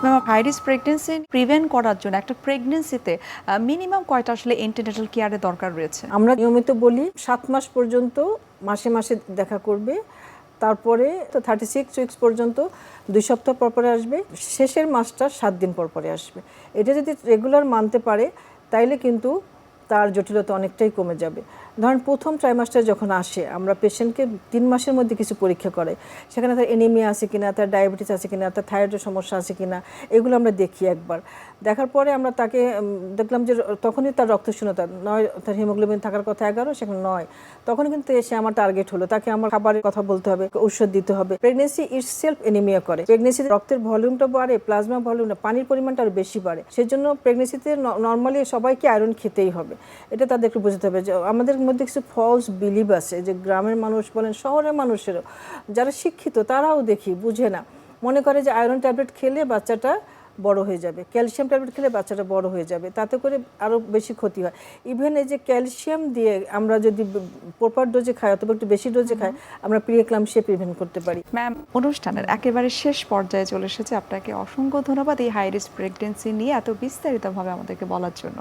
Ma'am, high risk pregnancy prevent করার জন্য একটা প্রেগনেন্সিতে মিনিমাম কয়টা আসলে এন্টিনেটাল কেয়ারের দরকার রয়েছে? আমরা নিয়মিত বলি 7 মাস পর্যন্ত মাসে মাসে দেখা করবে, তারপরে তো 36 উইকস পর্যন্ত 2 সপ্তাহ পর পরে আসবে, শেষের মাসটা 7 দিন পর পরে আসবে। এটা যদি রেগুলার মানতে পারে তাইলে কিন্তু তার জটিলতা অনেকটাই কমে যাবে। ধরেন প্রথম ট্রাইমাস্টার যখন আসে আমরা পেশেন্টকে 3 মাসের মধ্যে কিছু পরীক্ষা করাই, সেখানে তার এনিমিয়া আছে কিনা, তার ডায়াবেটিস আছে কিনা, তার থাইরয়েডের সমস্যা আছে কিনা, এগুলো আমরা দেখি একবার। দেখার পরে আমরা তাকে দেখলাম যে তখনই তার রক্তশূন্যতা 9, তার হিমোগ্লোবিন থাকার কথা 11, সেখানে 9, তখন কিন্তু এসে আমার টার্গেট হলো তাকে আমার খাবারের কথা বলতে হবে, ঔষধ দিতে হবে। প্রেগনেন্সি ইটসেলফ এনিমিয়া করে, প্রেগনেন্সিতে রক্তের ভলিউমটা বাড়ে, প্লাজমা ভলিউম, পানির পরিমাণটা আরও বেশি বাড়ে। সেজন্য প্রেগনেন্সিতে নর্মালি সবাইকে আয়রন খেতেই হবে, এটা তাদের একটু বুঝতে হবে। যে আমাদের মধ্যে কিছু ফলস বিলিভ আছে, যে গ্রামের মানুষ বলেন শহরের মানুষেরও যারা শিক্ষিত তারাও দেখি বুঝে না, মনে করে যে আয়রন ট্যাবলেট খেলে বাচ্চাটা বড় হয়ে যাবে, ক্যালসিয়াম ট্যাবলেট খেলে বাচ্চাটা বড় হয়ে যাবে, তাতে করে আরও বেশি ক্ষতি হয়। ইভেন এই যে ক্যালসিয়াম দিয়ে আমরা যদি প্রপার ডোজে খাই অথবা একটু বেশি ডোজে খাই, আমরা প্রি-এক্লাম্পসিয়া প্রিভেন্ট করতে পারি। ম্যাম, অনুষ্ঠানের একেবারে শেষ পর্যায়ে চলে এসেছে। আপনাকে অসংখ্য ধন্যবাদ এই হাই রিস্ক প্রেগনেন্সি নিয়ে এত বিস্তারিতভাবে আমাদেরকে বলার জন্য।